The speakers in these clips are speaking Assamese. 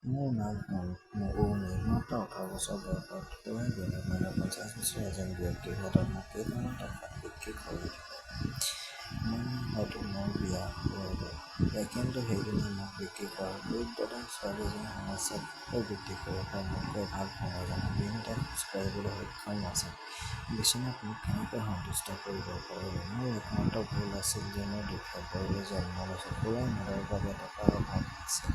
মোৰ নাম মৌনী। মাত্ৰ ১৮ বছৰ বয়সত পুৱাই বিনিময়ত ৫০ বছৰীয়া এজন ব্যক্তিৰ হাতত মোক কেইটামান টকাত বিক্ৰী কৰি দিব। হয়তো মোৰ বিয়া হৈ গ'ল। কিন্তু সেইদিনা মোক বিক্ৰী কৰা দৰিদ্ৰতা ছোৱালীজনীৰ সমস্যা বিশেষকৈ বৃদ্ধি কৰিব মোতকৈ ভাল সংৰজনা দিনতে খোজ কাঢ়িবলৈ সক্ষম নাছিল। বিচনাত মোক কেনেকৈ সন্তুষ্ট কৰিব পাৰিব? মোৰ একমাত্ৰ ভুল আছিল যে মই দুখীয়া পৰিয়ালত জন্ম লৈছোঁ। সুৰাই মদৰ বাবে টকাৰ অভাৱ আছিল,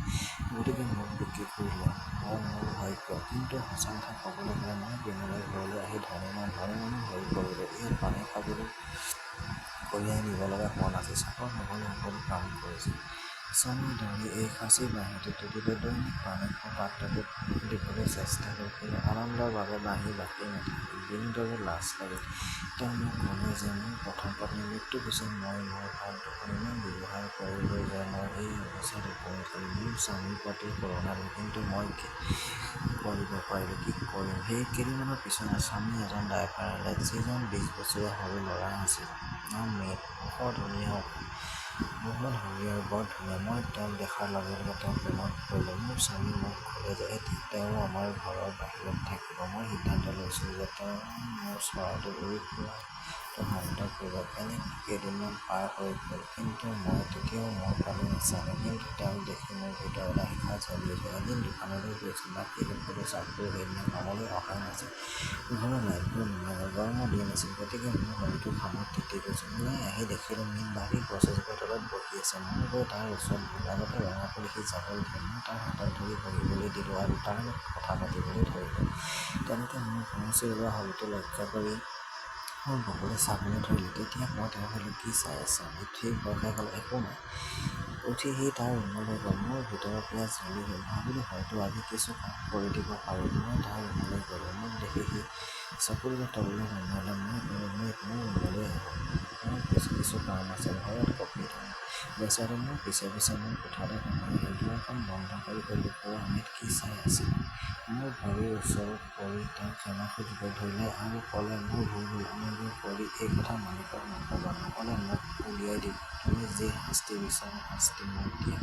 গতিকে মোক বিক্ৰী কৰিলে হয় মোৰ ভাগ্য। কিন্তু সঁচা কথা ক'বলৈ গ'লে মই বিমলৰ ঘৰলৈ আহি ধনী মানুহ হৈ পৰিলোঁ। ইয়াত পানী খাবলৈ কঢ়িয়াই নিব লগা হোৱা নাছিল। চাকৰ নগলে সকলো কাম কৰিছিল। চমু দাঙি এই সাঁচি বাঁহীটো তুলিলে দৈনিক পানীৰ পাত্ৰটোত দিবলৈ চেষ্টা কৰিলোঁ। আনন্দৰ বাবে বাঁহী বাকী নাথাকিল। বিনোদৰো লাজ লাগিল। তেওঁ মোক ক'লে যে মোৰ প্ৰথম পত্নীৰ মৃত্যুৰ পিছত মই মোৰ ভাল দুখন ইমান ব্যৱহাৰ কৰিলোঁ যে মই এই অৱস্থাত উপনীত হ'লোঁ। মোৰ স্বামীৰ প্ৰতি কৰুণা হ'ল, কিন্তু মই কি কৰিব পাৰিলোঁ? কি কৰিম? সেই কেইদিনমানৰ পিছত স্বামী এজন ড্ৰাইভাৰ আহিলে, যিজন ২০ বছৰীয়া সৰু ল'ৰা আছিল। নাম মীৰ। মুখত শৰীৰ বৰ ধুনীয়া। মই তেওঁক দেখাৰ লগে লগে তেওঁৰ প্ৰেমত পৰিলোঁ। মোৰ স্বামী মোক ক'লে যে এতিয়া তেওঁ আমাৰ ঘৰৰ বাহিৰত থাকিব। মই সিদ্ধান্ত লৈছিলোঁ যে তেওঁ মোৰ চৰাইটো উৰি ফুৰাটো শান্ত কৰিব। এনেকৈ কেইদিনমান পাৰ হৈ গ'ল, কিন্তু মই তেতিয়াও মোৰ ফালে নাচালোঁ। কিন্তু তেওঁক দেখি মোৰ ভিতৰত ঈৰ্ষা জ্বলি উঠিল। এদিন দোকানলৈ গৈছিলোঁ। বাকী সকলো চাকৰি সেইদিনা কামলৈ অহাই নাছিল। ঘৰৰ লাইটবোৰ নুমাই গ'ল। গৰমৰ দিন আছিল, গতিকে মোৰ শৰীৰটো ঘামত তিতি গৈছিল। ওলাই আহি দেখিলোঁ মীৰ বাঁহীৰ গছ এজোপাৰ তলত বহি আছে। মই গৈ তাৰ ওচৰত বহিলোঁ। আগতে ৰঙা ফুলি সি যাবলৈ ধৰিলে। মই তাৰ হাতত ধৰি বহিবলৈ দিলোঁ আৰু তাৰ লগত কথা পাতিবলৈ ধৰিলোঁ। তেনেতে মোৰ ঘুমচি ওলোৱা শৰীৰটো লক্ষ্য কৰি মোৰ বুকুলৈ চাবলৈ ধৰিলে। তেতিয়া মই তেওঁক সুধিলোঁ, কি চাই আছা? সি ভয়খাই ক'লে, একো নাই। উঠি সি তাৰ ৰুমলৈ গ'ল। মোৰ ভিতৰৰ পিয়াহ জ্বলি গ'ল। ভাবিলোঁ হয়তো আজি কিছু কাম কৰি দিব পাৰিম। মই তাৰ ৰুমলৈ গ'লোঁ। মোক দেখি সি চকুকেইটা তললৈ নুমালে। মই ক'লোঁ, মীৰ, মোৰ ৰুমলৈ আহক। মোৰ কিছু কাম আছে। ঘৰত কফি খাম। বেচেৰাটো মোৰ পিছে পিছে মোৰ কোঠালৈ সোমাই আহিল। দুৱাৰখন বন্ধ কৰি ক'লোঁ, কোৱা মীৰ, কি চাই আছিলা? মোৰ ভৰিৰ ওচৰত পৰি তেওঁ ক্ষমা খুজিব ধৰিলে আৰু ক'লে, মোৰ ভুল হ'ল। অনুগ্ৰহ কৰি এই কথা মালিকক নক'বা। নক'লে মোক উলিয়াই দিব। তুমি যি শাস্তি বিচৰা শাস্তি মোক দিয়া।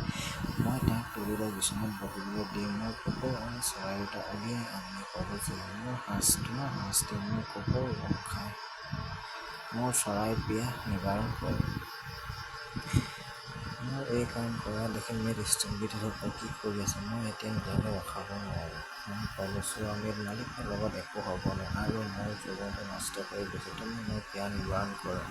মই তেওঁক তুলি লৈ বিচনাত বহিবলৈ দি মোৰ কুকুৰ আৰু চৰাই দুটা উলিয়াই আনি ক'লোঁ যে তোমাৰ শাস্তি মোৰ কুকুৰ ৰখাই মোৰ চৰাইৰ পিয়াহ নিবাৰণ কৰিব। মোৰ এই কাম কৰা দেখি মীৰ স্তম্ভিত হৈ ক'লে, কি কৰি আছা? মই এতিয়া নিজকে ৰখাব নোৱাৰোঁ। মই ক'লোঁ, চোৱা মীৰ, মালিকৰ লগত একো হ'বনে আৰু মোৰ জীৱনটো নষ্ট কৰি দিছে। তুমি মোৰ পিয়াহ নিবাৰণ কৰা।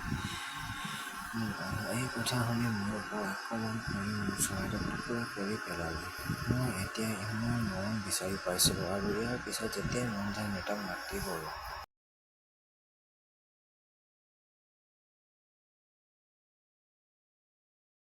এই কথা শুনি মোৰ ওপৰত আক্ৰমণ কৰি মোৰ চৰাইটোক টুকুৰা কৰি পেলালে। মই এতিয়া মোৰ মৰণ বিচাৰি পাইছিলোঁ আৰু ইয়াৰ পিছত যেতিয়াই মন যায় মীৰক মাতি কৰোঁ।